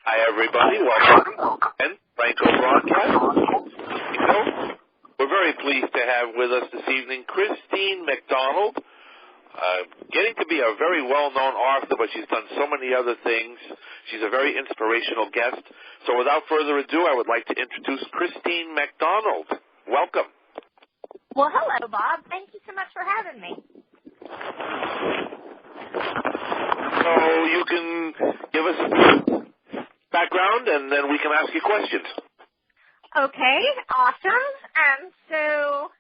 Hi, everybody. Welcome to Branco Broadcast. So, we're very pleased to have with us this evening Christine McDonald, getting to be a very well-known author, but she's done so many other things. She's a very inspirational guest. So without further ado, I would like to introduce Christine McDonald. Welcome. Well, hello, Bob. Thank you so much for having me. So you can give us a background, and then we can ask you questions. Okay, awesome. So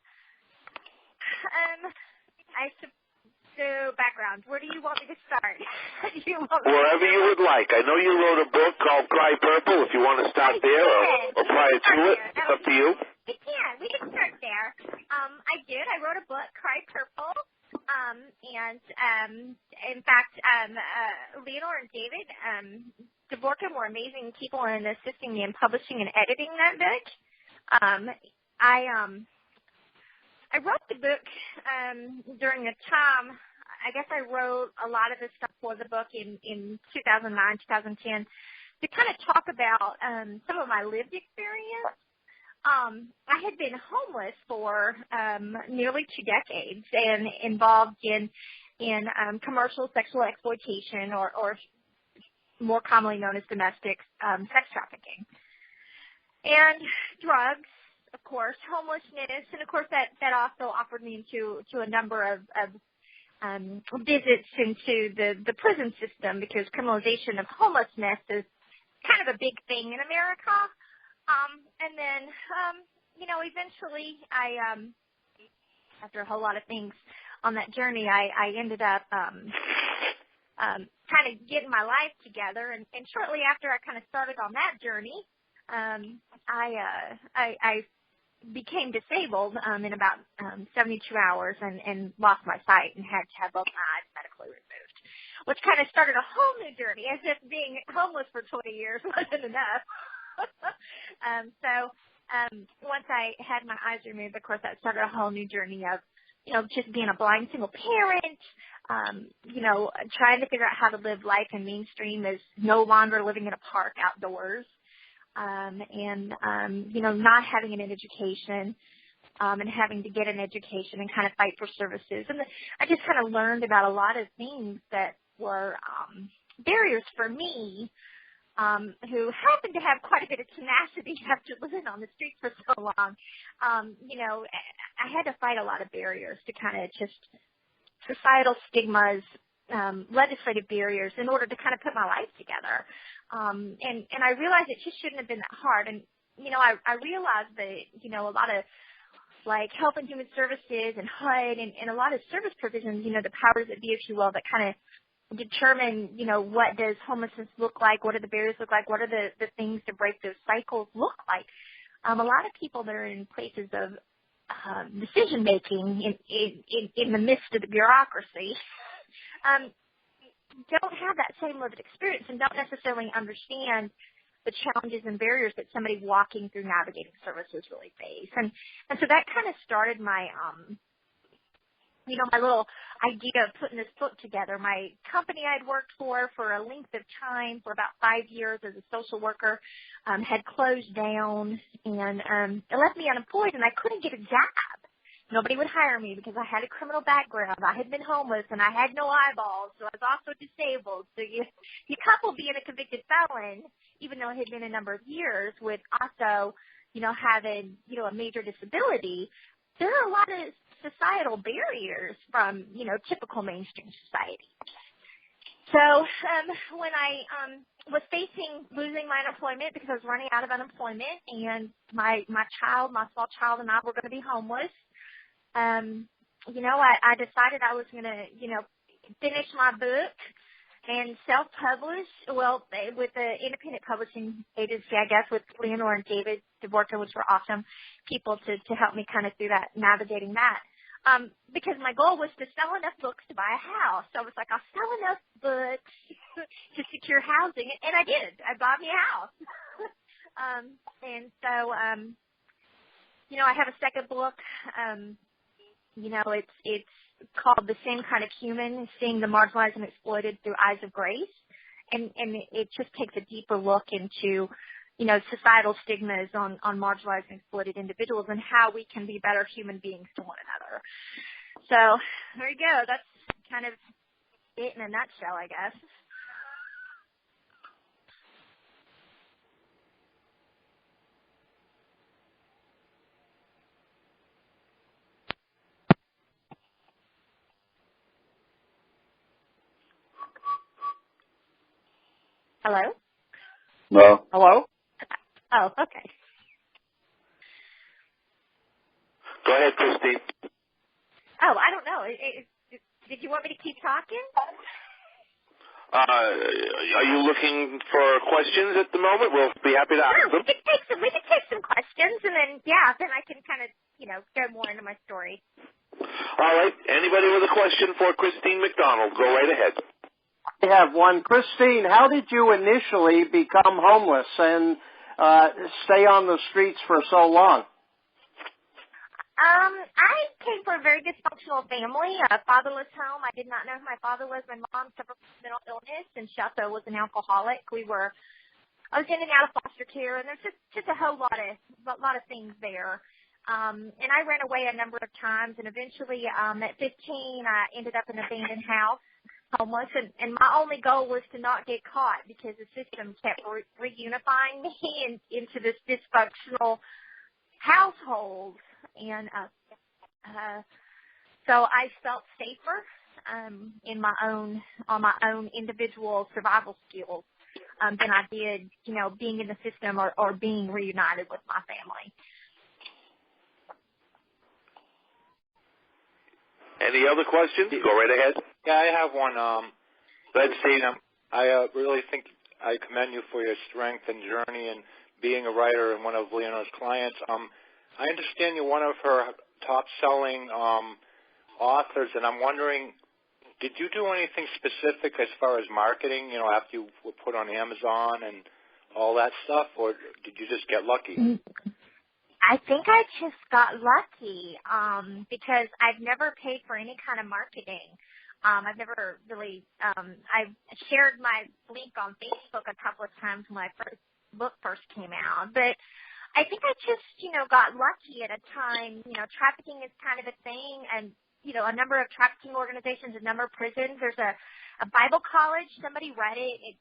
background. Where do you want me to start? Wherever you would like. I know you wrote a book called Cry Purple. If you want to start there or prior to it, it's up to you. We can start there. I did. I wrote a book, Cry Purple. And in fact, Leonore and David Dvorkin were amazing people in assisting me in publishing and editing that book. I wrote the book during a time. I guess I wrote a lot of the stuff for the book in 2009, 2010 to kind of talk about some of my lived experience. I had been homeless for nearly 2 decades and involved in commercial sexual exploitation or more commonly known as domestic sex trafficking. And drugs, of course, homelessness, and of course that also offered me into a number of visits into the prison system because criminalization of homelessness is kind of a big thing in America. And then, eventually after a whole lot of things on that journey, I ended up kind of getting my life together. And shortly after I kind of started on that journey, I became disabled in about 72 hours and lost my sight and had to have both my eyes medically removed, which kind of started a whole new journey, as if being homeless for 20 years wasn't enough. Once I had my eyes removed, of course, that started a whole new journey of, just being a blind single parent, trying to figure out how to live life in mainstream as no longer living in a park outdoors, not having an education, and having to get an education and kind of fight for services. And I just kind of learned about a lot of things that were barriers for me, who happened to have quite a bit of tenacity after living on the streets for so long. I had to fight a lot of barriers to kind of just societal stigmas, legislative barriers in order to kind of put my life together. And I realized it just shouldn't have been that hard. And, I realized that, a lot of like Health and Human Services and HUD and a lot of service provisions, the powers that be, if you will, that kind of determine, what does homelessness look like? What do the barriers look like? What are the things to break those cycles look like? A lot of people that are in places of decision making in the midst of the bureaucracy don't have that same lived experience and don't necessarily understand the challenges and barriers that somebody walking through navigating services really face. And so that kind of started my my little idea of putting this book together. My company I'd worked for a length of time, for about 5 years as a social worker, had closed down, and it left me unemployed, and I couldn't get a job. Nobody would hire me because I had a criminal background. I had been homeless, and I had no eyeballs, so I was also disabled. So you couple being a convicted felon, even though it had been a number of years, with also, having, a major disability, there are a lot of societal barriers from, typical mainstream society. So when I was facing losing my unemployment because I was running out of unemployment and my small child and I were going to be homeless, I decided I was going to, finish my book and self-publish, with the independent publishing agency, I guess, with Leonore and David Dvorkin, which were awesome people to help me kind of through that, navigating that. Because my goal was to sell enough books to buy a house. So I was like, I'll sell enough books to secure housing. And I did. I bought me a house. And so, I have a second book. It's called The Same Kind of Human, Seeing the Marginalized and Exploited Through Eyes of Grace. and it just takes a deeper look into, societal stigmas on marginalized and exploited individuals and how we can be better human beings to one another. So there you go. That's kind of it in a nutshell, I guess. Hello? No. Hello? Oh, okay. Go ahead, Christine. Oh, I don't know. Did you want me to keep talking? Are you looking for questions at the moment? We'll be happy to answer them. We can take some questions, and then I can kind of, go more into my story. All right. Anybody with a question for Christine McDonald, go right ahead. I have one. Christine, how did you initially become homeless and stay on the streets for so long? I came from a very dysfunctional family, a fatherless home. I did not know who my father was. My mom suffered from mental illness, and she also was an alcoholic. I was in and out of foster care, and there's just a whole lot of things there. And I ran away a number of times, and eventually, at 15, I ended up in an abandoned house, homeless, and my only goal was to not get caught because the system kept reunifying me into this dysfunctional household. And so I felt safer on my own individual survival skills than I did, being in the system or being reunited with my family. Any other questions? Go right ahead. Yeah, I have one. Let's see. I really think I commend you for your strength and journey and being a writer and one of Leonore's clients. I understand you're one of her top-selling authors, and I'm wondering, did you do anything specific as far as marketing, after you were put on Amazon and all that stuff, or did you just get lucky? I think I just got lucky because I've never paid for any kind of marketing. I've never really I've shared my link on Facebook a couple of times when my book first came out, but I think I just, got lucky at a time. Trafficking is kind of a thing, and, a number of trafficking organizations, a number of prisons. There's a Bible college. Somebody read it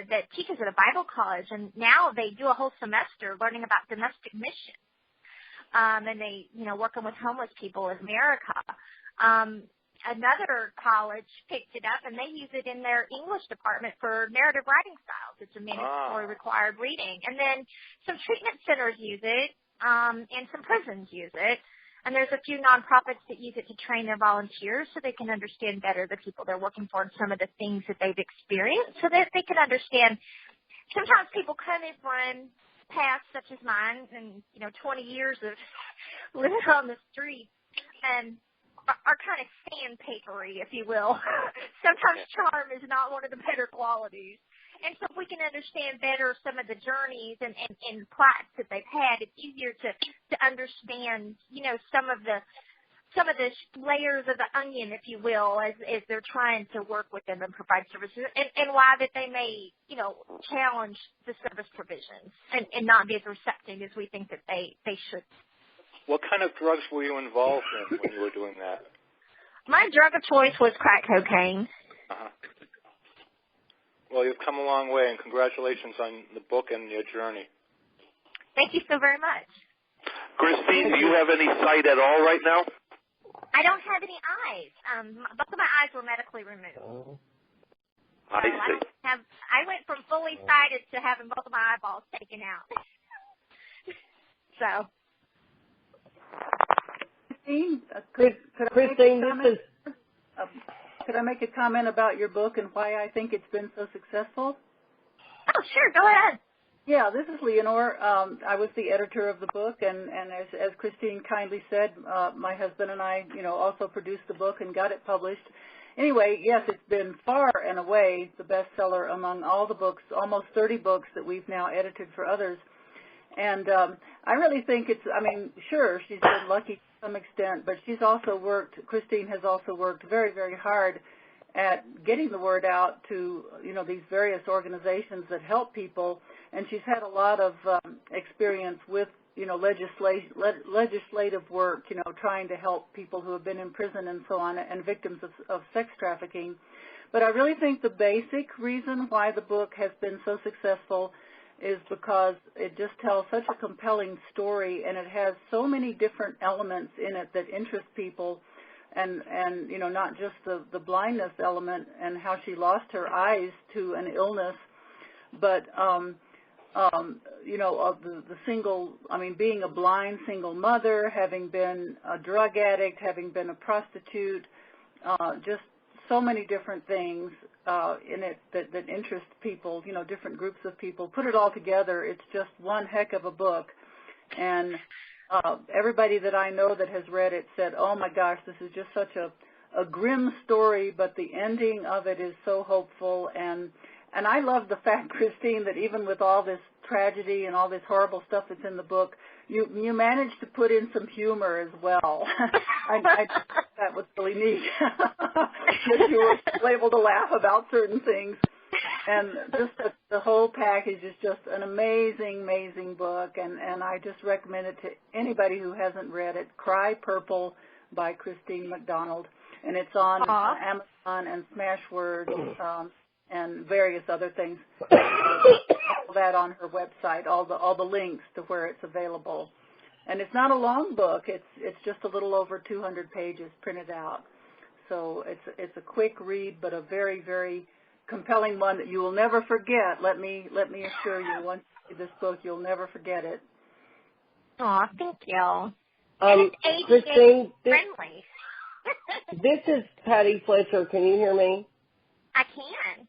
that teaches at a Bible college, and now they do a whole semester learning about domestic missions, and they, working with homeless people in America. Another college picked it up, and they use it in their English department for narrative writing styles. It's a mandatory required reading. And then some treatment centers use it, and some prisons use it. And there's a few nonprofits that use it to train their volunteers so they can understand better the people they're working for and some of the things that they've experienced so that they can understand. Sometimes people come in from past, such as mine, and, 20 years of living on the streets, and are kind of sandpapery, if you will. Sometimes charm is not one of the better qualities. And so if we can understand better some of the journeys and plots that they've had, it's easier to understand, some of the layers of the onion, if you will, as they're trying to work with them and provide services, and why that they may, challenge the service provisions and not be as receptive as we think that they should. What kind of drugs were you involved in when you were doing that? My drug of choice was crack cocaine. Uh-huh. Well, you've come a long way, and congratulations on the book and your journey. Thank you so very much. Christine, do you have any sight at all right now? I don't have any eyes. Both of my eyes were medically removed. I see. I went from fully sighted to having both of my eyeballs taken out. So. Christine, could I make a comment about your book and why I think it's been so successful? Oh, sure. Go ahead. Yeah, this is Leonore. I was the editor of the book, and as Christine kindly said, my husband and I, also produced the book and got it published. Anyway, yes, it's been far and away the bestseller among all the books, almost 30 books that we've now edited for others. And I really think sure, she's been lucky to some extent, but Christine has also worked very, very hard at getting the word out to, these various organizations that help people. And she's had a lot of experience with, legislative work, trying to help people who have been in prison and so on, and victims of sex trafficking. But I really think the basic reason why the book has been so successful is because it just tells such a compelling story, and it has so many different elements in it that interest people, and not just the blindness element and how she lost her eyes to an illness, but being a blind single mother, having been a drug addict, having been a prostitute, just so many different things in it that interest people, different groups of people. Put it all together, it's just one heck of a book. And everybody that I know that has read it said, oh my gosh, this is just such a grim story, but the ending of it is so hopeful. And I love the fact, Christine, that even with all this tragedy and all this horrible stuff that's in the book, you managed to put in some humor as well. I that was really neat. That you were able to laugh about certain things. And just the whole package is just an amazing, amazing book, and I just recommend it to anybody who hasn't read it. Cry Purple by Christine McDonald, and it's on Amazon and Smashwords and various other things. All that on her website, all the links to where it's available. And it's not a long book. It's just a little over 200 pages printed out. So it's a quick read, but a very, very compelling one that you will never forget. Let me assure you, once you read this book, you'll never forget it. Oh, thank you. Christine, friendly. This is Patty Fletcher. Can you hear me? I can.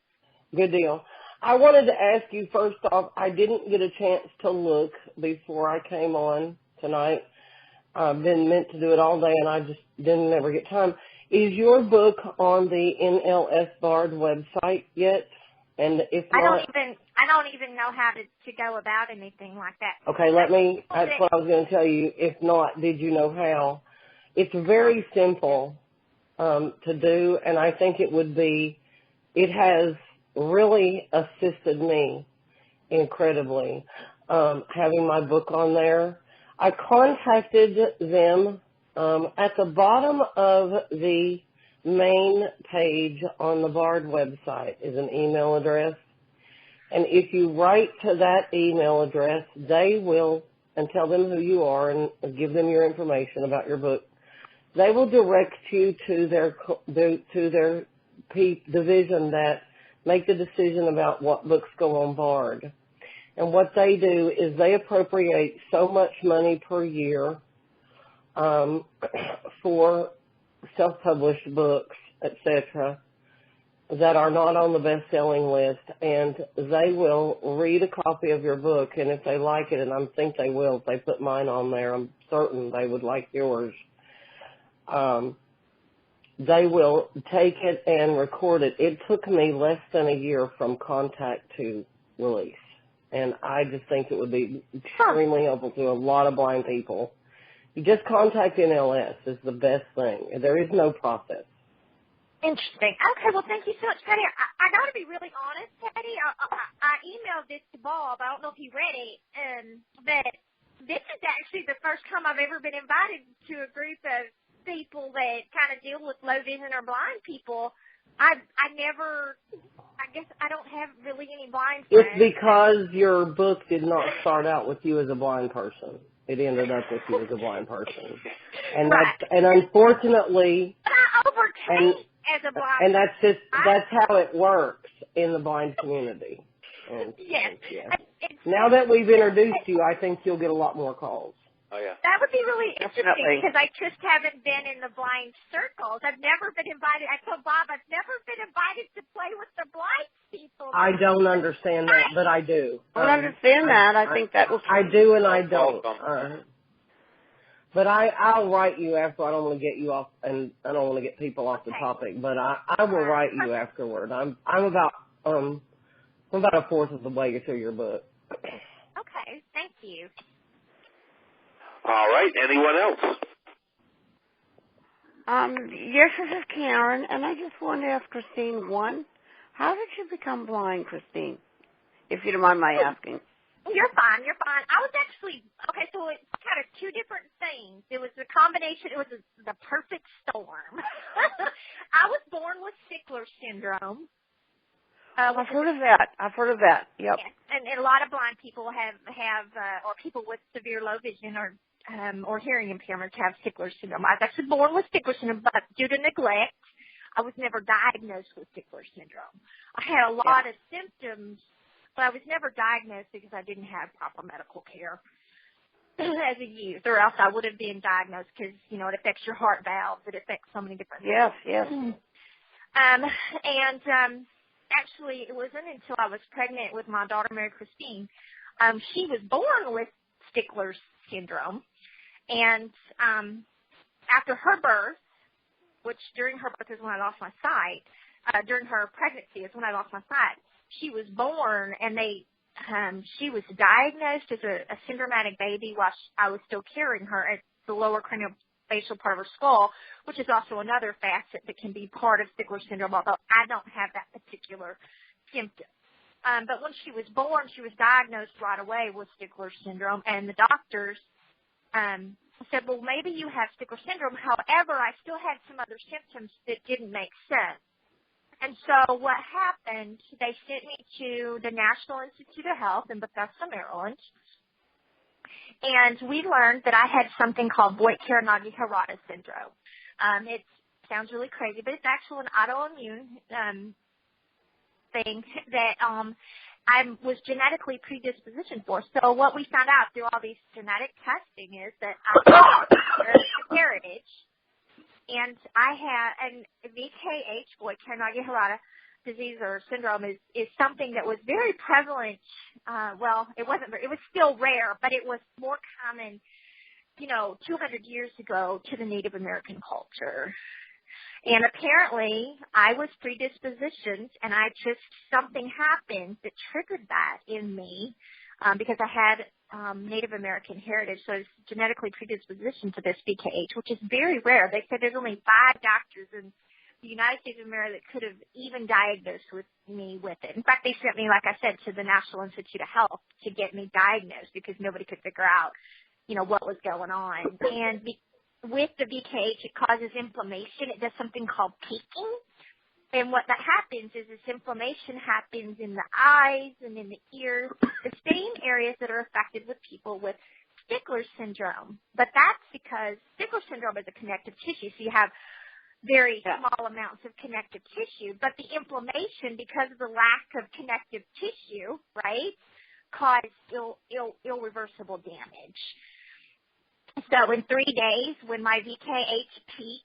Good deal. I wanted to ask you, first off, I didn't get a chance to look before I came on tonight. I've been meant to do it all day, and I just didn't ever get time. Is your book on the NLS Bard website yet? And if not, I don't even know how to go about anything like that. Okay, that's what I was going to tell you. If not, did you know how? It's very simple to do, and I think it has really assisted me incredibly, having my book on there. I contacted them at the bottom of the main page on the BARD website is an email address. And if you write to that email address, they will, and tell them who you are and give them your information about your book, they will direct you to their division that make the decision about what books go on BARD. And what they do is they appropriate so much money per year for self-published books, etc., that are not on the best-selling list, and they will read a copy of your book, and if they like it, and I think they will, if they put mine on there, I'm certain they would like yours, they will take it and record it. It took me less than a year from contact to release, and I just think it would be extremely helpful to a lot of blind people. You just contact NLS is the best thing. There is no process. Interesting. Okay, well, thank you so much, Patty. I got to be really honest, Patty. I emailed this to Bob. I don't know if he read it, but this is actually the first time I've ever been invited to a group of people that kind of deal with low vision or blind people. I guess I don't have really any blind friends. It's because your book did not start out with you as a blind person. It ended up with you as a blind person. And right. And unfortunately, but I overcame as a blind and that's how it works in the blind community. And, yes. Yeah. Now that we've introduced you, I think you'll get a lot more calls. Oh, yeah. That would be really interesting Definitely. because I just haven't been in the blind circles. I've never been invited. I told Bob I've never been invited to play with the blind people. I don't understand that, but I do. I don't understand that. I think that was... I do and I don't. But I'll write you after. I don't want to get you off, and I don't want to get people off the topic. But I will write you afterward. I'm about a fourth of the way through your book. Okay, thank you. All right. Anyone else? Yes, this is Karen, and I just wanted to ask Christine, one, how did you become blind, Christine, if you don't mind my asking? You're fine. I was actually, okay, so it's kind of two different things. It was a combination. It was the perfect storm. I was born with Stickler syndrome. I've heard of that. Yep. Yes, and a lot of blind people have or people with severe low vision or hearing impairments have Stickler syndrome. I was actually born with Stickler syndrome, but due to neglect, I was never diagnosed with Stickler syndrome. I had a lot of symptoms, but I was never diagnosed because I didn't have proper medical care as a youth, or else I would have been diagnosed because, it affects your heart valves. It affects so many different things. Yes. Actually, it wasn't until I was pregnant with my daughter, Mary Christine. She was born with Stickler syndrome, and after her birth, which during her birth is when I lost my sight, during her pregnancy is when I lost my sight. She was born, and she was diagnosed as a syndromatic baby while I was still carrying her at the lower craniofacial part of her skull, which is also another facet that can be part of Stickler syndrome, although I don't have that particular symptom. But when she was born, she was diagnosed right away with Stickler syndrome, and the doctors said, well, maybe you have Stickler syndrome. However, I still had some other symptoms that didn't make sense. And so what happened, they sent me to the National Institute of Health in Bethesda, Maryland, and we learned that I had something called Voigt-Korenagi-Harada syndrome. It sounds really crazy, but it's actually an autoimmune thing that I was genetically predispositioned for. So what we found out through all these genetic testing is that I had heritage. And I had, and VKH, Voigt-Korenagi-Harada disease or syndrome is something that was very prevalent. It was still rare, but it was more common, 200 years ago to the Native American culture. And apparently I was predispositioned, and something happened that triggered that in me, because I had Native American heritage, so I was genetically predispositioned to this VKH, which is very rare. They said there's only 5 doctors in the United States of America that could have even diagnosed me with it. In fact, they sent me, like I said, to the National Institute of Health to get me diagnosed because nobody could figure out, what was going on. And with the VKH, it causes inflammation. It does something called peaking. And what that happens is this inflammation happens in the eyes and in the ears, the same areas that are affected with people with Stickler syndrome. But that's because Stickler syndrome is a connective tissue, so you have very small amounts of connective tissue. But the inflammation, because of the lack of connective tissue, right, cause irreversible damage. So in 3 days, when my VKH peaked,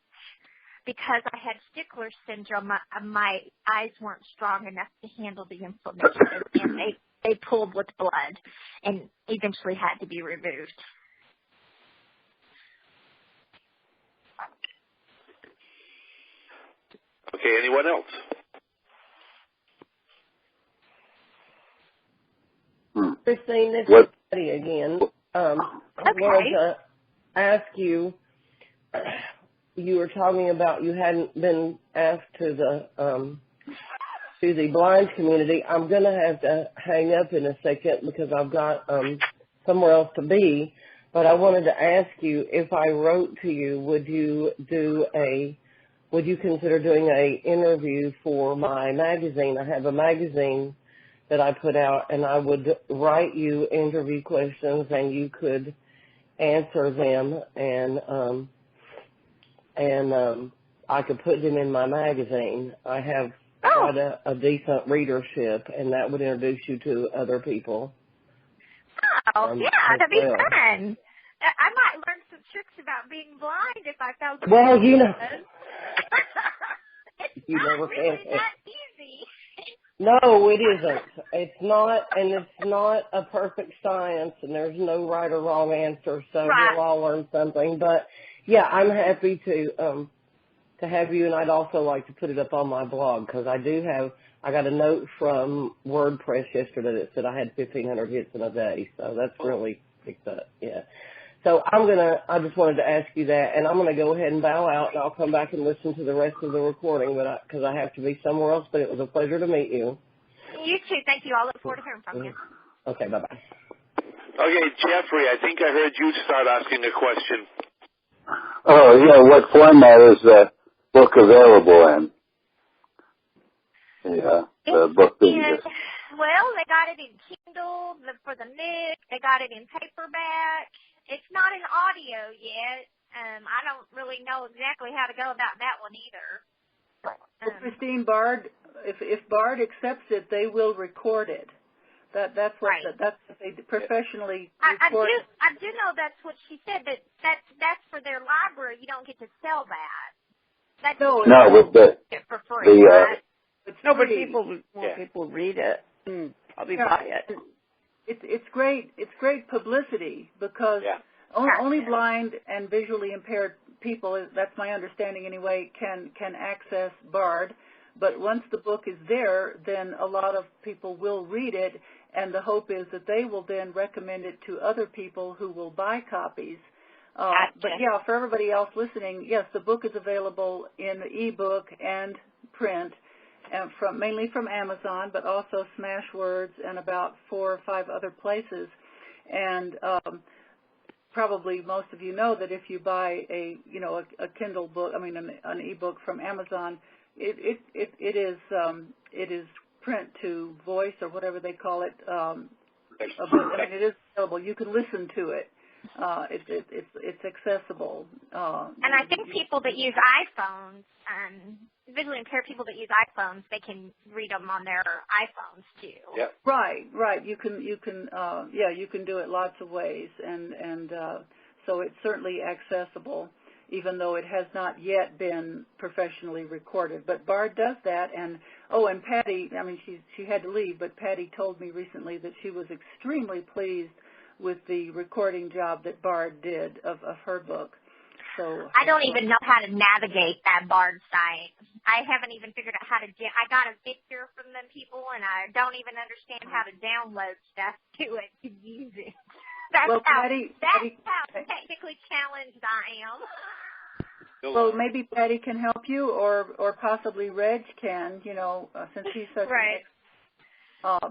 because I had Stickler syndrome, my eyes weren't strong enough to handle the inflammation, and they pulled with blood and eventually had to be removed. Okay, anyone else? Christine, this is Patty again. I wanted to ask you, you were talking about you hadn't been asked to the blind community. I'm going to have to hang up in a second because I've got somewhere else to be. But I wanted to ask you, if I wrote to you, would you consider doing a interview for my magazine? I have a magazine that I put out, and I would write you interview questions, and you could answer them, and I could put them in my magazine. I have quite a decent readership, and that would introduce you to other people. Oh, yeah, that'd be fun. I might learn some tricks about being blind if I found some. Well, you never really that easy. No, it isn't. It's not, and it's not a perfect science, and there's no right or wrong answer, so we'll all learn something. But, yeah, I'm happy to have you, and I'd also like to put it up on my blog, because I got a note from WordPress yesterday that said I had 1,500 hits in a day, so that's really picked up, yeah. So I just wanted to ask you that, and I'm gonna go ahead and bow out, and I'll come back and listen to the rest of the recording, because I have to be somewhere else. But it was a pleasure to meet you. You too. Thank you. I'll look forward to hearing from you. Okay. Bye bye. Okay, Jeffrey, I think I heard you start asking a question. Oh, yeah, what format is the book available in? Yeah, the book being well, they got it in Kindle for the Nick. They got it in paperback. It's not in audio yet. I don't really know exactly how to go about that one either. Christine, Bard, if Bard accepts it, they will record it. That's what they professionally record. I do know that's what she said. That's for their library. You don't get to sell that. That's for free. Right? But people read it and probably buy it. It's great. It's great publicity because only blind and visually impaired people, that's my understanding anyway, can access Bard. But once the book is there, then a lot of people will read it, and the hope is that they will then recommend it to other people who will buy copies. But yeah, for everybody else listening, yes, the book is available in ebook and print, mainly from Amazon, but also Smashwords and about 4 or 5 other places. And probably most of you know that if you buy a Kindle book, an ebook from Amazon, it is print to voice or whatever they call it. It is available. You can listen to it. It's accessible. And I think people that use iPhones, visually impaired people that use iPhones, they can read them on their iPhones too. Yeah. Right. You can do it lots of ways, and so it's certainly accessible, even though it has not yet been professionally recorded. But Bard does that, and Patty, she had to leave, but Patty told me recently that she was extremely pleased with the recording job that Bard did of her book. So I don't even know how to navigate that Bard site. I haven't even figured out how to I got a picture from them people, and I don't even understand how to download stuff to it to use it. That's how technically challenged I am. Well, maybe Patty can help you, or possibly Reg can, since he's such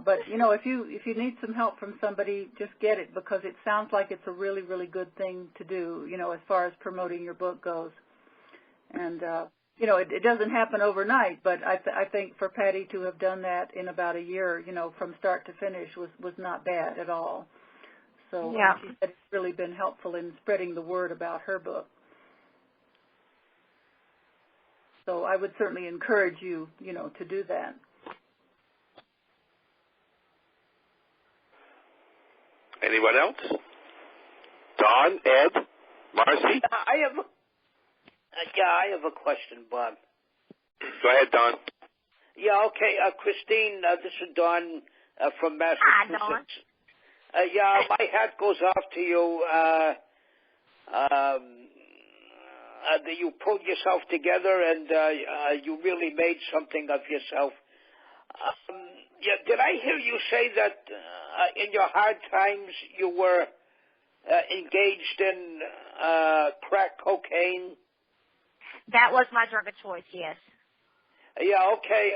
but if you need some help from somebody, just get it, because it sounds like it's a really, really good thing to do, as far as promoting your book goes. And it doesn't happen overnight, but I think for Patty to have done that in about a year, from start to finish was not bad at all. So she said it's really been helpful in spreading the word about her book. So I would certainly encourage you, to do that. Anyone else? Don, Ed, Marcy? I have a question, Bob. Go ahead, Don. Yeah, okay. Christine, this is Don from Massachusetts. Hi, Don. My hat goes off to you. That you pulled yourself together and you really made something of yourself. Did I hear you say that in your hard times you were engaged in crack cocaine? That was my drug of choice, yes. Yeah, okay.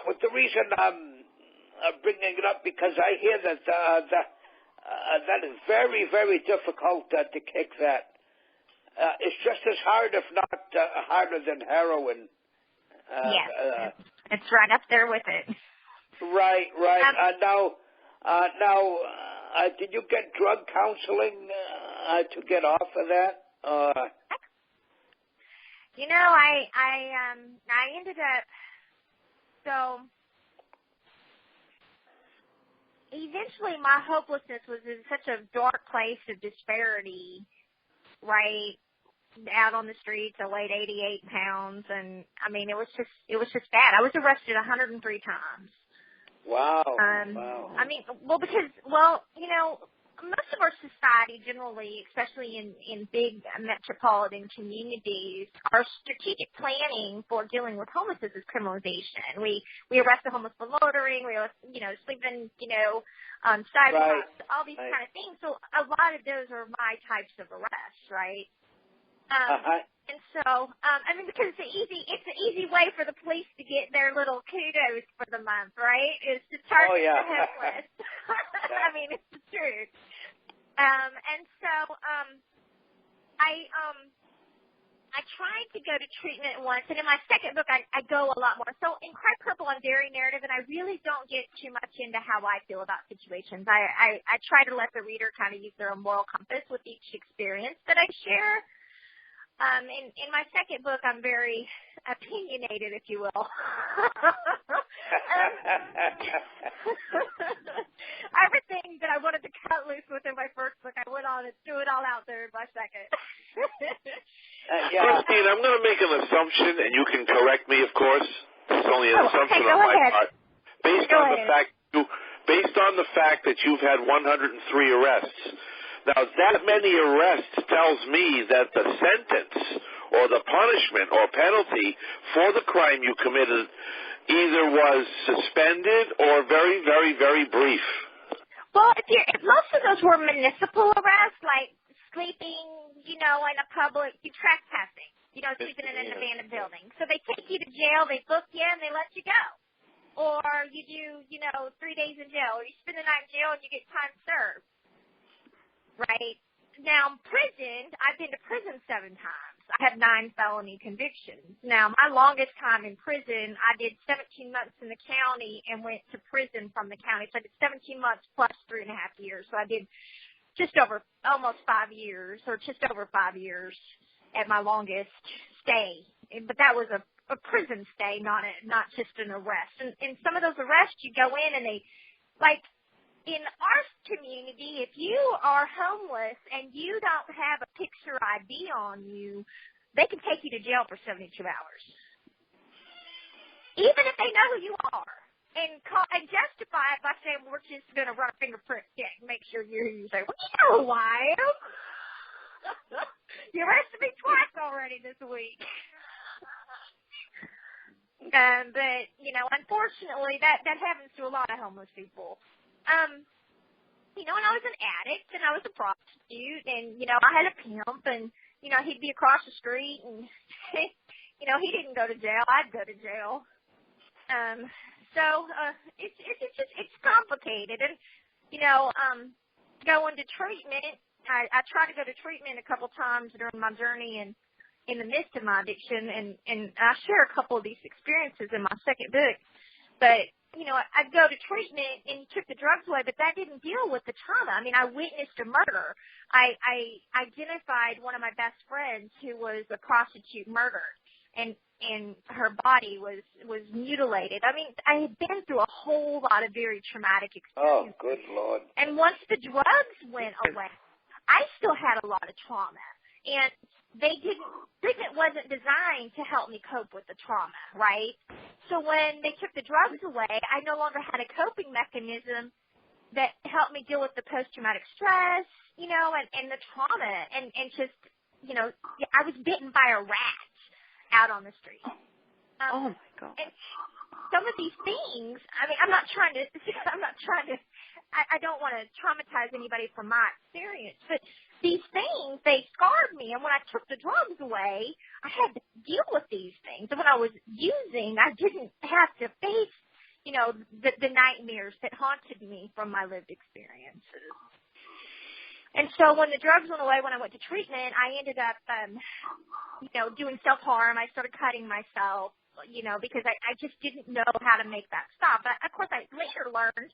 But the reason I'm bringing it up, because I hear that that is very, very difficult to kick that. It's just as hard, if not harder than heroin. Yes, it's right up there with it. Right. Now, did you get drug counseling to get off of that? I ended up, so eventually my hopelessness was in such a dark place of disparity, right, out on the streets. I weighed 88 pounds, and it was just bad. I was arrested 103 times. Wow. Wow. most of our society generally, especially in big metropolitan communities, our strategic planning for dealing with homelessness is criminalization. We arrest the homeless for loitering, we arrest, sleeping, on sidewalks, right. all these kind of things. So a lot of those are my types of arrests, right? And so, because it's an easy way for the police to get their little kudos for the month, right? Is to charge the homeless. It's the truth. And so, I tried to go to treatment once, and in my second book, I go a lot more. So in Cry Purple, I'm very narrative, and I really don't get too much into how I feel about situations. I try to let the reader kind of use their own moral compass with each experience that I share. In my second book, I'm very opinionated, if you will. Everything that I wanted to cut loose with in my first book, I went on and threw it all out there in my second. Christine, I'm going to make an assumption, and you can correct me, of course. It's only an assumption on my part. Based on the fact that you've had 103 arrests. Now, that many arrests tells me that the sentence or the punishment or penalty for the crime you committed either was suspended or very, very, very brief. Well, if most of those were municipal arrests, like sleeping, in a public, trespassing, sleeping in an abandoned building. So they take you to jail, they book you, and they let you go. Or you do, 3 days in jail, or you spend the night in jail and you get time served. Right? Now, prison, I've been to prison 7 times. I have 9 felony convictions. Now, my longest time in prison, I did 17 months in the county and went to prison from the county. So I did 17 months plus 3.5 years. So I did almost 5 years, or just over 5 years at my longest stay. But that was a prison stay, not just an arrest. And some of those arrests, you go in and they, like, in our community, if you are homeless and you don't have a picture ID on you, they can take you to jail for 72 hours. Even if they know who you are. And justify it by saying, we're just going to run a fingerprint check and make sure you're who you say, well, you know who I am. You arrested me twice already this week. But, unfortunately, that happens to a lot of homeless people. And I was an addict, and I was a prostitute, and, I had a pimp, and, he'd be across the street, and, he didn't go to jail. I'd go to jail. So it's complicated. And, going to treatment, I tried to go to treatment a couple times during my journey and in the midst of my addiction, and I share a couple of these experiences in my second book. But, I'd go to treatment and took the drugs away, but that didn't deal with the trauma. I witnessed a murder. I identified one of my best friends who was a prostitute murdered, and her body was mutilated. I had been through a whole lot of very traumatic experiences. Oh, good Lord. And once the drugs went away, I still had a lot of trauma. And treatment wasn't designed to help me cope with the trauma, right? So when they took the drugs away, I no longer had a coping mechanism that helped me deal with the post-traumatic stress, and the trauma, and just, I was bitten by a rat out on the street. Oh my God. And some of these things, I don't want to traumatize anybody from my experience, but these things, they scarred me. And when I took the drugs away, I had to deal with these things. And when I was using, I didn't have to face, the nightmares that haunted me from my lived experiences. And so when the drugs went away, when I went to treatment, I ended up, doing self-harm. I started cutting myself, because I just didn't know how to make that stop. But, of course, I later learned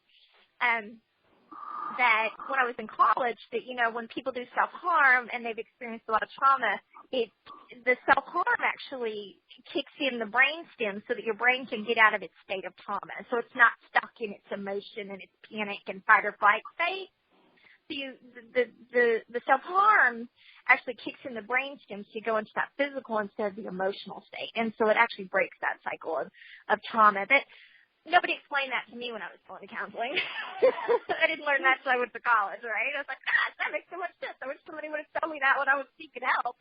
that when I was in college that, when people do self-harm and they've experienced a lot of trauma, the self-harm actually kicks in the brain stem so that your brain can get out of its state of trauma. So it's not stuck in its emotion and its panic and fight or flight state. So the self-harm actually kicks in the brain stem so you go into that physical instead of the emotional state. And so it actually breaks that cycle of trauma. But nobody explained that to me when I was going to counseling. I didn't learn that until I went to college, right? I was like, gosh, that makes so much sense. I wish somebody would have told me that when I was seeking help.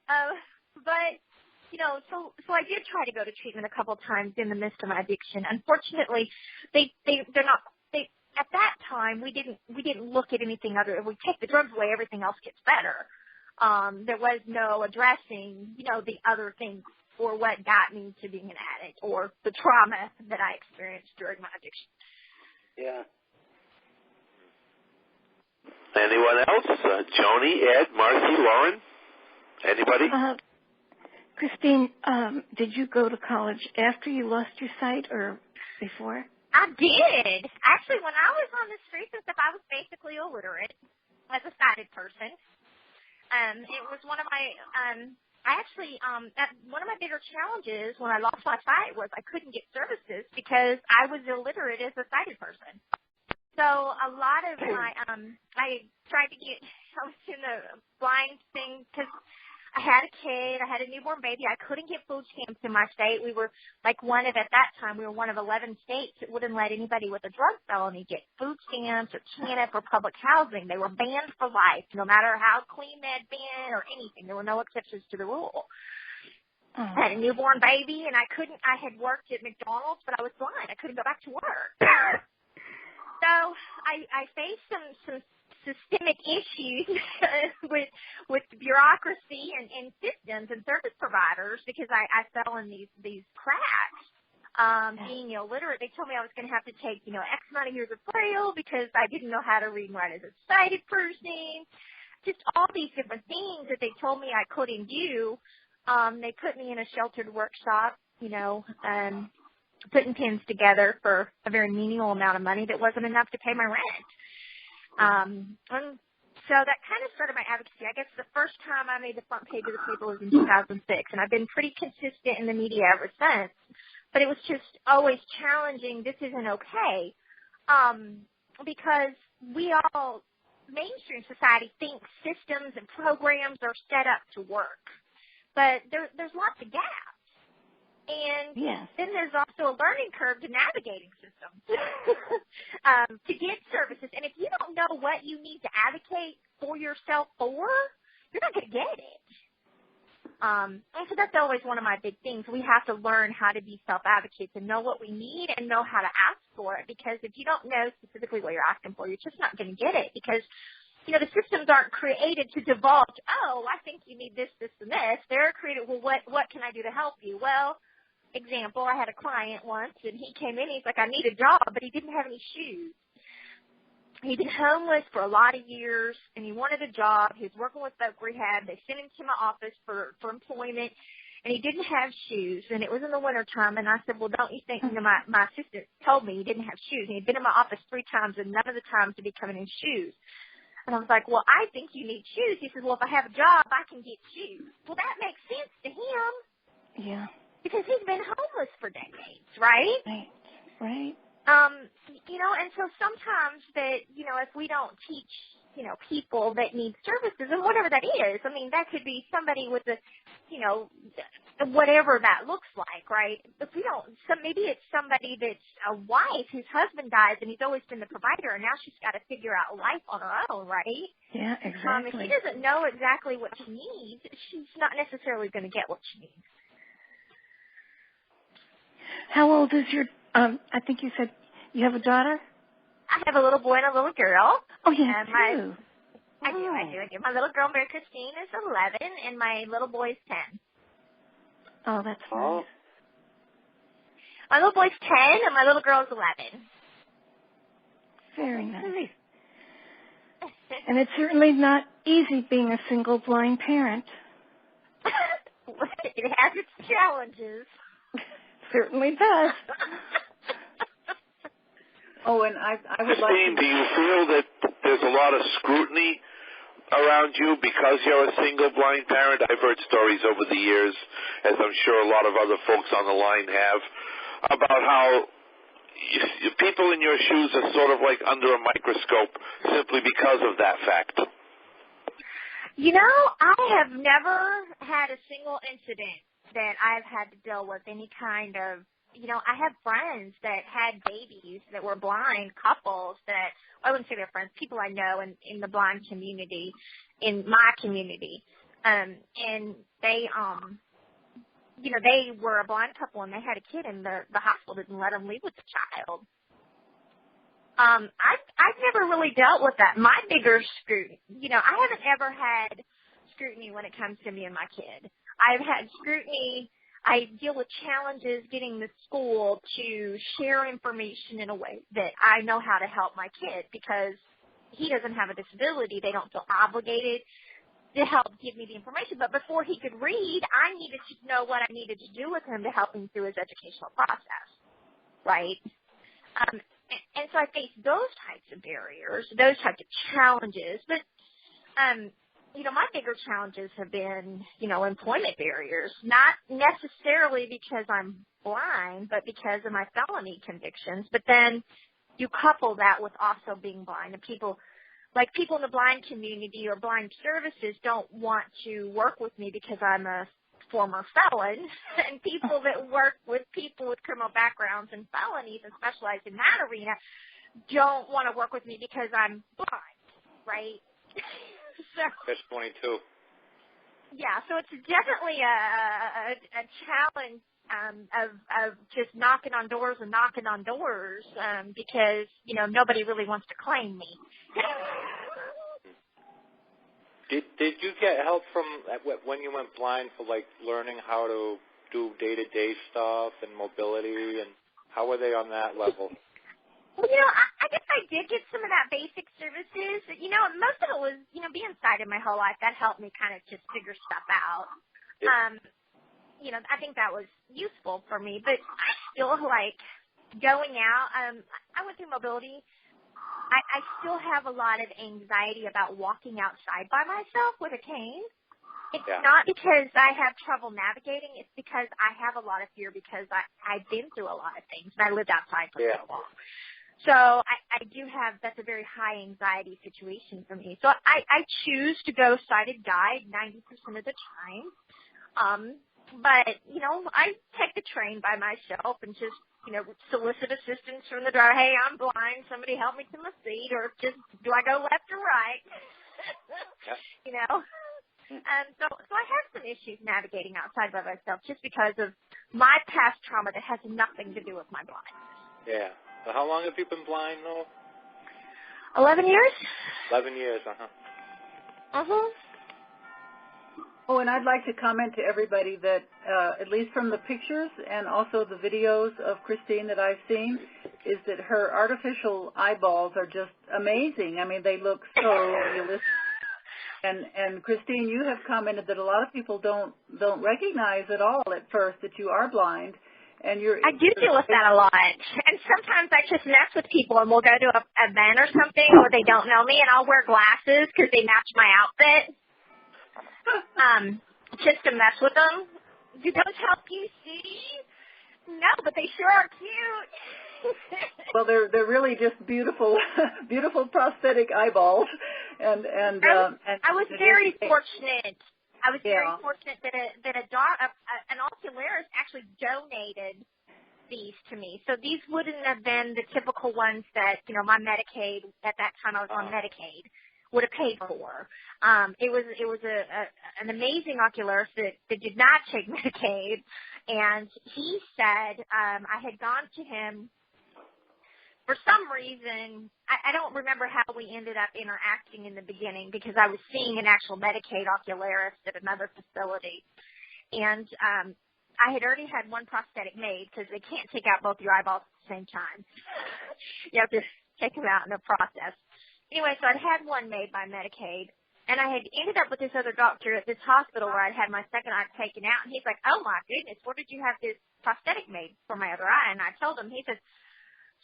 But, you know, so I did try to go to treatment a couple times in the midst of my addiction. Unfortunately, they're not. At that time, we didn't look at anything other. If we take the drugs away, everything else gets better. There was no addressing, you know, the other things or what got me to being an addict or the trauma that I experienced during my addiction. Yeah. Anyone else? Joni, Ed, Marcy, Lauren? Anybody? Christine, did you go to college after you lost your sight or before? I did. Actually, when I was on the streets and stuff, I was basically illiterate as a sighted person. It was one of my, one of my bigger challenges when I lost my sight was I couldn't get services because I was illiterate as a sighted person. So a lot of my, I tried to get, I was in the blind thing because I had a kid, I had a newborn baby. I couldn't get food stamps in my state. We were at that time, we were one of 11 states that wouldn't let anybody with a drug felony get food stamps or TANF or public housing. They were banned for life, no matter how clean they'd been or anything. There were no exceptions to the rule. I had a newborn baby, and I had worked at McDonald's, but I was blind. I couldn't go back to work. So I faced some systemic issues with bureaucracy and systems and service providers because I fell in these cracks. Being illiterate, they told me I was going to have to take, you know, X amount of years of Braille because I didn't know how to read and write as a sighted person. Just all these different things that they told me I couldn't do. They put me in a sheltered workshop, you know, putting pins together for a very menial amount of money that wasn't enough to pay my rent. And so that kind of started my advocacy. I guess the first time I made the front page of the paper was in 2006, and I've been pretty consistent in the media ever since. But it was just always challenging. This isn't okay, because we all, mainstream society, thinks systems and programs are set up to work, but there's lots of gaps. And then there's also a learning curve to navigating systems to get services. And if you don't know what you need to advocate for yourself for, you're not going to get it. And so that's always one of my big things. We have to learn how to be self-advocates and know what we need and know how to ask for it. Because if you don't know specifically what you're asking for, you're just not going to get it. Because, you know, the systems aren't created to divulge, oh, I think you need this, this, and this. They're created, well, what can I do to help you? Well, example, I had a client once, and he came in, he's like, I need a job, but he didn't have any shoes. He'd been homeless for a lot of years, and he wanted a job. He was working with folk rehab. They sent him to my office for employment, and he didn't have shoes, and it was in the wintertime, and I said, well, don't you think, you know, my assistant told me he didn't have shoes, and he'd been in my office 3 times, and none of the times did he come in shoes. And I was like, well, I think you need shoes. He says, well, if I have a job, I can get shoes. Well, that makes sense to him. Yeah. Because he's been homeless for decades, right? Right. You know, and so sometimes that, you know, if we don't teach, you know, people that need services, and whatever that is, I mean, that could be somebody with a, you know, whatever that looks like, right? If we don't, maybe it's somebody that's a wife whose husband dies and he's always been the provider, and now she's got to figure out life on her own, right? Yeah, exactly. If she doesn't know exactly what she needs, she's not necessarily going to get what she needs. How old is your, I think you said you have a daughter? I have a little boy and a little girl. Oh, yeah, too. I do. My little girl, Mary Christine, is 11, and my little boy is 10. Oh, that's nice. My little boy's 10, and my little girl is 11. Very nice. And it's certainly not easy being a single blind parent. It has its challenges. Certainly does. Oh, and I would like Christine, do you feel that there's a lot of scrutiny around you because you're a single blind parent? I've heard stories over the years, as I'm sure a lot of other folks on the line have, about how people in your shoes are sort of like under a microscope simply because of that fact. You know, I have never had a single incident that I've had to deal with any kind of I have friends that had babies that were blind, couples that, I wouldn't say they're friends, people I know in the blind community, in my community. And they, they were a blind couple and they had a kid and the hospital didn't let them leave with the child. I've never really dealt with that. My bigger scrutiny, I haven't ever had scrutiny when it comes to me and my kid. I've had scrutiny. I deal with challenges getting the school to share information in a way that I know how to help my kid because he doesn't have a disability. They don't feel obligated to help give me the information. But before he could read, I needed to know what I needed to do with him to help him through his educational process, right? And so I face those types of barriers, those types of challenges. But, my bigger challenges have been, employment barriers, not necessarily because I'm blind, but because of my felony convictions. But then you couple that with also being blind. And people in the blind community or blind services don't want to work with me because I'm a former felon, and people that work with people with criminal backgrounds and felonies and specialize in that arena don't want to work with me because I'm blind, right? So, Catch 22. Yeah, so it's definitely a challenge of just knocking on doors because, nobody really wants to claim me. Did you get help from when you went blind for learning how to do day-to-day stuff and mobility, and how were they on that level? Well, I guess I did get some of that basic services. Most of it was, being sighted my whole life. That helped me kind of just figure stuff out. Yeah. I think that was useful for me. But I still like going out. I went through mobility. I still have a lot of anxiety about walking outside by myself with a cane. It's not because I have trouble navigating. It's because I have a lot of fear because I've been through a lot of things, and I lived outside for so long. So I do have, that's a very high anxiety situation for me. So I choose to go sighted guide 90% of the time. But, I take the train by myself and just, solicit assistance from the driver. Hey, I'm blind. Somebody help me to my seat. Or just, do I go left or right? So I have some issues navigating outside by myself just because of my past trauma that has nothing to do with my blindness. Yeah. So how long have you been blind, though? 11 years. 11 years, Oh, and I'd like to comment to everybody that, at least from the pictures and also the videos of Christine that I've seen, is that her artificial eyeballs are just amazing. I mean, they look so realistic. And Christine, you have commented that a lot of people don't recognize at all at first that you are blind. And I do deal with that a lot. And sometimes I just mess with people and we'll go to an event or something where they don't know me and I'll wear glasses because they match my outfit. Just to mess with them. Do those help you see? No, but they sure are cute. Well, they're really just beautiful, beautiful prosthetic eyeballs. And I was very fortunate. I was very fortunate that an ocularist actually donated these to me. So these wouldn't have been the typical ones that, my Medicaid, at that time I was on Medicaid, would have paid for. It was an amazing ocularist that did not take Medicaid, and he said I had gone to him for some reason. I don't remember how we ended up interacting in the beginning because I was seeing an actual Medicaid ocularist at another facility, and I had already had one prosthetic made because they can't take out both your eyeballs at the same time. You have to take them out in the process. Anyway, so I'd had one made by Medicaid, and I had ended up with this other doctor at this hospital where I'd had my second eye taken out, and he's like, oh, my goodness, where did you have this prosthetic made for my other eye? And I told him, he says,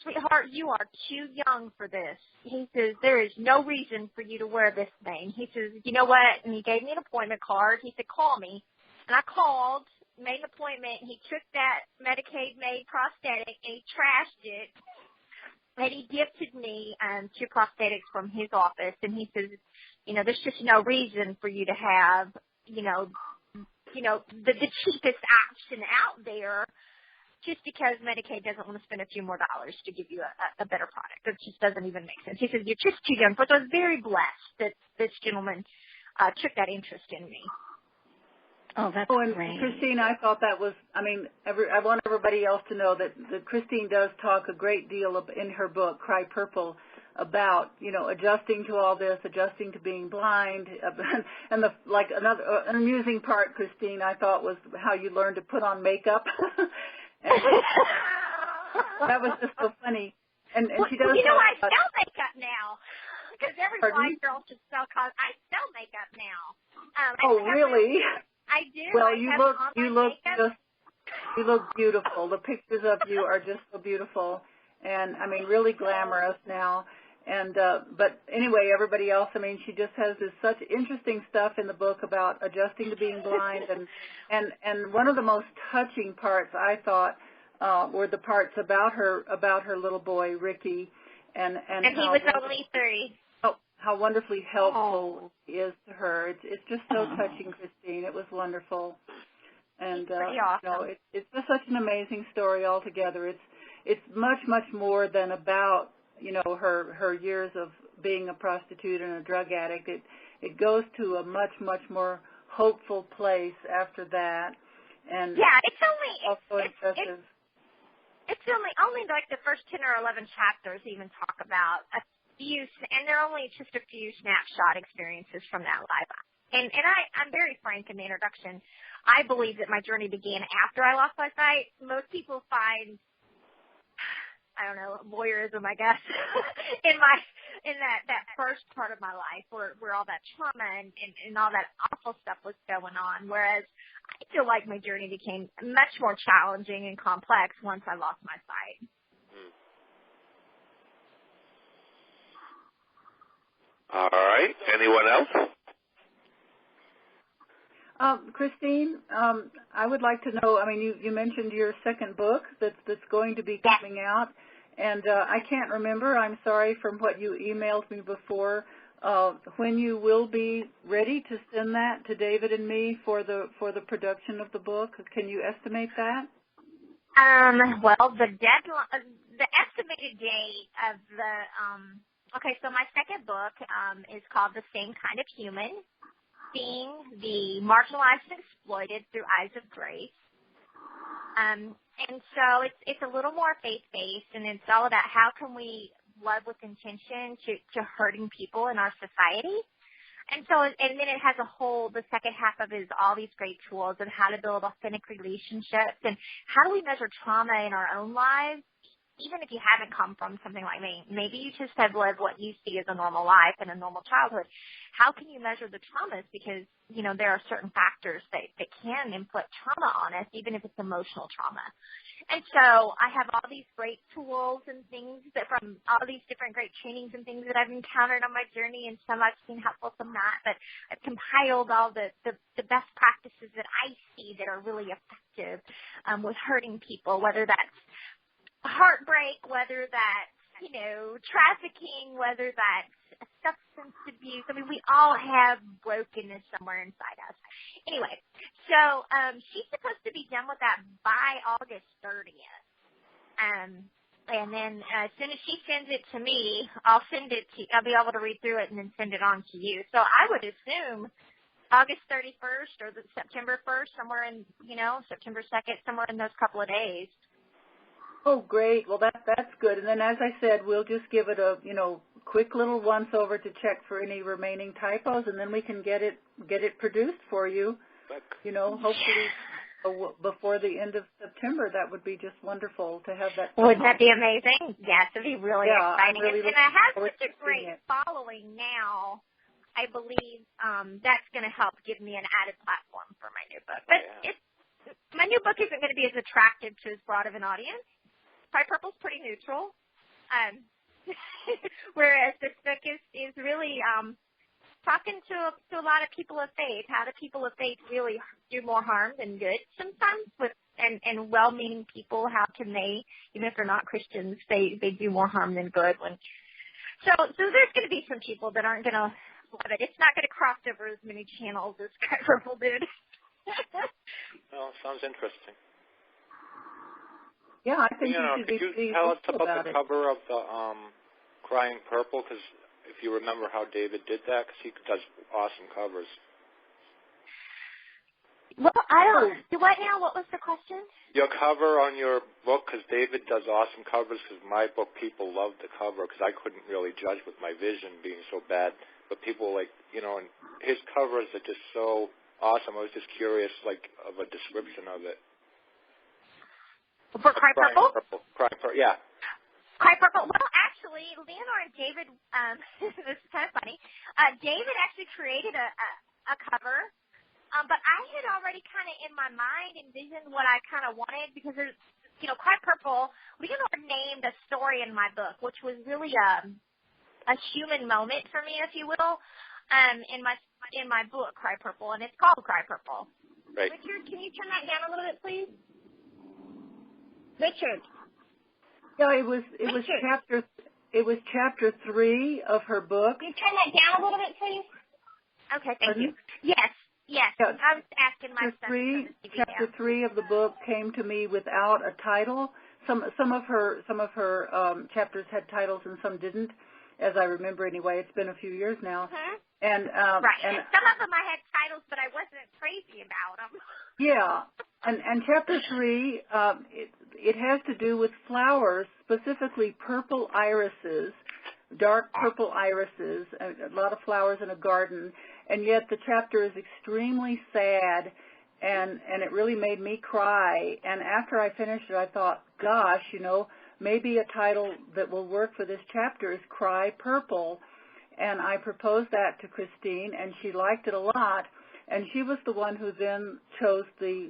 sweetheart, you are too young for this. He says, there is no reason for you to wear this thing. He says, you know what? And he gave me an appointment card. He said, call me. And I called, made an appointment. He took that Medicaid-made prosthetic, and he trashed it. And he gifted me 2 prosthetics from his office, and he says, there's just no reason for you to have, the cheapest option out there. just because Medicaid doesn't want to spend a few more dollars to give you a better product. It just doesn't even make sense. He says, you're just too young. But I was very blessed that this gentleman took that interest in me. Oh, that's and great. Christine, I thought that was, I want everybody else to know that Christine does talk a great deal in her book, Cry Purple, about, adjusting to all this, adjusting to being blind. And an amusing part, Christine, I thought, was how you learned to put on makeup. And that was just so funny. And she does. I sell makeup now. Because every blind girl should sell I sell makeup now. Really? I do. Well, you look beautiful. The pictures of you are just so beautiful, and really glamorous now. And but anyway, everybody else, she just has such interesting stuff in the book about adjusting to being blind, and one of the most touching parts I thought were the parts about her little boy Ricky, and he was only 3. How wonderfully helpful he is to her. It's just so touching, Christine. It was wonderful, and awesome. it's just such an amazing story altogether. It's much more than about her years of being a prostitute and a drug addict. It goes to a much more hopeful place after that, and it's only also impressive. It's only like the first 10 or 11 chapters even talk about abuse, and they're only just a few snapshot experiences from that life. And I'm very frank in the introduction. I believe that my journey began after I lost my sight. Most people find, I don't know, voyeurism, I guess, in that first part of my life where all that trauma and all that awful stuff was going on. Whereas I feel like my journey became much more challenging and complex once I lost my sight. All right. Anyone else? Christine, I would like to know, you mentioned your second book that's going to be coming out, and I can't remember, I'm sorry, from what you emailed me before, when you will be ready to send that to David and me for the production of the book. Can you estimate that? Well, the deadline, the estimated date of the so my second book is called The Same Kind of Human, Seeing the Marginalized and Exploited Through Eyes of Grace. And so it's a little more faith-based, and it's all about how can we love with intention to hurting people in our society. And then it has the second half of it is all these great tools on how to build authentic relationships and how do we measure trauma in our own lives. Even if you haven't come from something like me, maybe you just have lived what you see as a normal life and a normal childhood. How can you measure the traumas? Because, there are certain factors that can inflict trauma on us, even if it's emotional trauma. And so I have all these great tools and things from all these different great trainings and things that I've encountered on my journey, and some I've seen helpful, some not. But I've compiled all the best practices that I see that are really effective with hurting people, whether that's heartbreak, whether that's, trafficking, whether that's substance abuse. We all have brokenness somewhere inside us. Anyway, so she's supposed to be done with that by August 30th. And then as soon as she sends it to me, I'll be able to read through it and then send it on to you. So I would assume August 31st or September 1st, somewhere in, September 2nd, somewhere in those couple of days. Oh, great. Well, that's good. And then, as I said, we'll just give it a quick little once over to check for any remaining typos, and then we can get it produced for you. Hopefully before the end of September. That would be just wonderful to have that. Wouldn't that be amazing? Yes, it'd be really exciting. Really and it has such a great following now. I believe that's going to help give me an added platform for my new book. But my new book isn't going to be as attractive to as broad of an audience. Cry Purple's pretty neutral, whereas this book is really talking to a lot of people of faith. How do people of faith really do more harm than good sometimes? And well-meaning people, how can they, even if they're not Christians, they do more harm than good? So there's going to be some people that aren't going to love it. It's not going to cross over as many channels as Cry Purple did. Well, sounds interesting. Yeah, I think could you tell us about the cover of the Crying Purple? Because if you remember how David did that, because he does awesome covers. Well, I don't. What now? What was the question? Your cover on your book, because David does awesome covers. Because my book, people love the cover because I couldn't really judge with my vision being so bad. But people and his covers are just so awesome. I was just curious, of a description of it. For Cry Purple? Cry Purple, yeah. Cry Purple. Well, actually, Leonore and David, this is kind of funny. David actually created a cover, but I had already kind of in my mind envisioned what I kind of wanted because there's, Cry Purple. Leonore named a story in my book, which was really a human moment for me, if you will, in my book, Cry Purple, and it's called Cry Purple. Right. Richard, can you turn that down a little bit, please? Richard. Yeah, it was chapter 3 of her book. Can you turn that down a little bit, please? Okay, thank you. Yes. Yeah. I was asking my son. Chapter 3 of the book came to me without a title. Some of her chapters had titles and some didn't, as I remember anyway. It's been a few years now. Mm-hmm. And right. And some of them I had titles, but I wasn't crazy about them. Yeah, and chapter 3, it has to do with flowers, specifically purple irises, dark purple irises, a lot of flowers in a garden, and yet the chapter is extremely sad, and it really made me cry. And after I finished it, I thought, gosh, maybe a title that will work for this chapter is Cry Purple. And I proposed that to Christine, and she liked it a lot. And she was the one who then chose the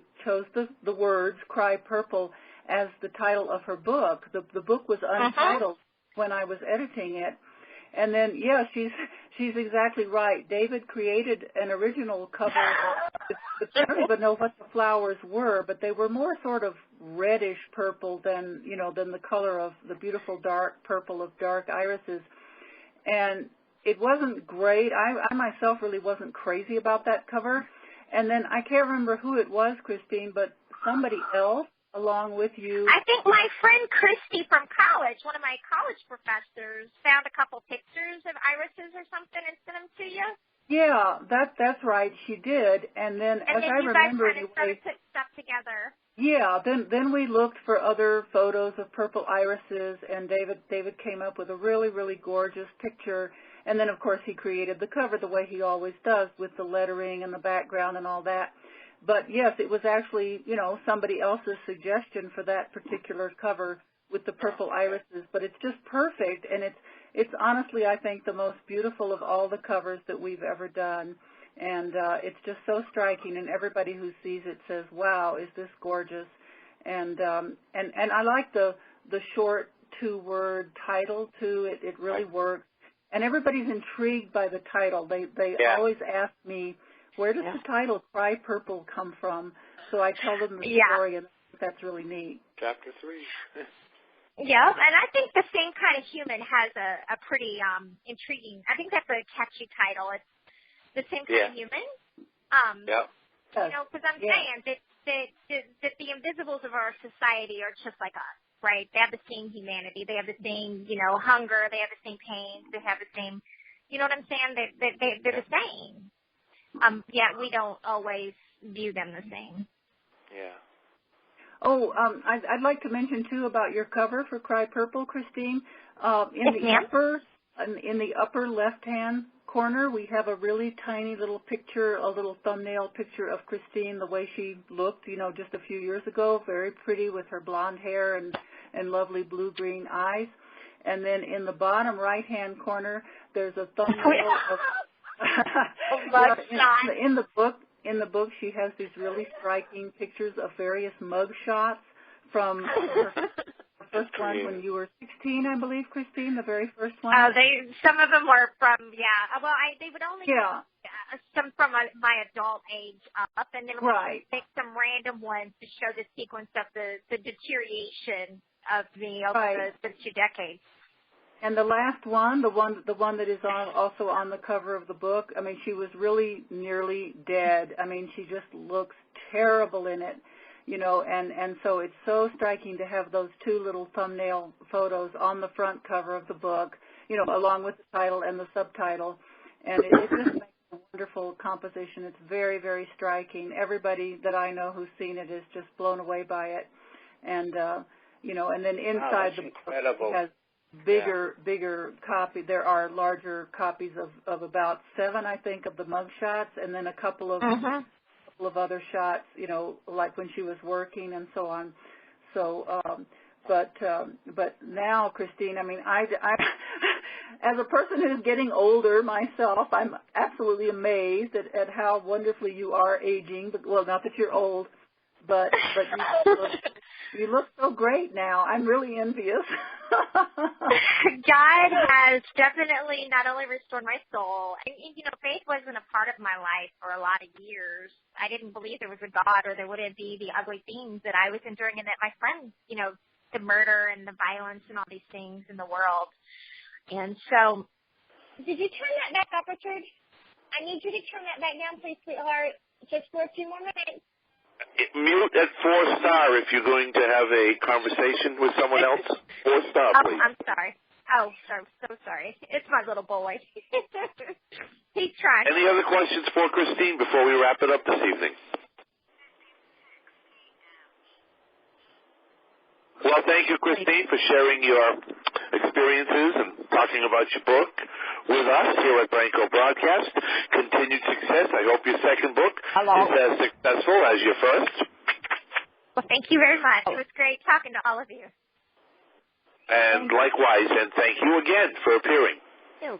words Cry Purple as the title of her book. The book was untitled when I was editing it. And then, yeah, she's exactly right. David created an original cover. I don't even know what the flowers were, but they were more sort of reddish purple than the color of the beautiful dark purple of dark irises. And it wasn't great. I myself really wasn't crazy about that cover. And then I can't remember who it was, Christine, but somebody else along with you. I think my friend Christy from college, one of my college professors, found a couple pictures of irises or something and sent them to you. Yeah, that's right. She did. And then as I remember, you guys kind of started putting stuff together. Yeah, then we looked for other photos of purple irises, and David came up with a really, really gorgeous picture. And then, of course, he created the cover the way he always does with the lettering and the background and all that. But, yes, it was actually, somebody else's suggestion for that particular cover with the purple irises. But it's just perfect, and it's honestly, I think, the most beautiful of all the covers that we've ever done. And it's just so striking, and everybody who sees it says, wow, is this gorgeous. And I like the short 2-word title, too. It really works. And everybody's intrigued by the title. They always ask me, where does the title Cry Purple come from? So I tell them the story, and that's really neat. Chapter 3. Yeah, and I think the same kind of human has a pretty intriguing, I think that's a catchy title. It's the same kind of human. Because I'm saying that the invisibles of our society are just like us. Right, they have the same humanity. They have the same, hunger. They have the same pains. They have the same, you know what I'm saying? They're the same. Yet we don't always view them the same. Yeah. Oh, I'd like to mention too about your cover for Cry Purple, Christine. In the upper left-hand corner, we have a really tiny little picture, a little thumbnail picture of Christine, the way she looked, just a few years ago, very pretty with her blonde hair and lovely blue-green eyes. And then in the bottom right-hand corner, there's a thumbnail of in the book, she has these really striking pictures of various mug shots from her first one when you were 16, I believe, Christine, the very first one. Some of them were from, well, they would only some from my adult age up, and then we pick some random ones to show the sequence of the deterioration of me over the 2 decades. And the last one, the one that is also on the cover of the book, she was really nearly dead. She just looks terrible in it. and so it's so striking to have those two little thumbnail photos on the front cover of the book, along with the title and the subtitle. And it just makes a wonderful composition. It's very, very striking. Everybody that I know who's seen it is just blown away by it. And, and then inside the book it has bigger copy. There are larger copies of about 7, I think, of the mug shots, and then a couple of other shots, like when she was working and so on. So, but now, Christine, I mean, I as a person who's getting older myself, I'm absolutely amazed at how wonderfully you are aging. But well, not that you're old, but you look so great now. I'm really envious. God has definitely not only restored my soul. Faith wasn't a part of my life for a lot of years. I didn't believe there was a God or there wouldn't be the ugly things that I was enduring and that my friends, the murder and the violence and all these things in the world. And so, did you turn that back up, Richard? I need you to turn that back down, please, sweetheart, just for a few more minutes. Mute at 4-star if you're going to have a conversation with someone else. 4-star, please. I'm sorry. Oh, so sorry. It's my little boy. He's trying. Any other questions for Christine before we wrap it up this evening? Well, thank you, Christine, for sharing your experiences and talking about your book with us here at Branco Broadcast. Continued success. I hope your second book is as successful as your first. Well, thank you very much. It was great talking to all of you. And likewise, and thank you again for appearing. Thank you.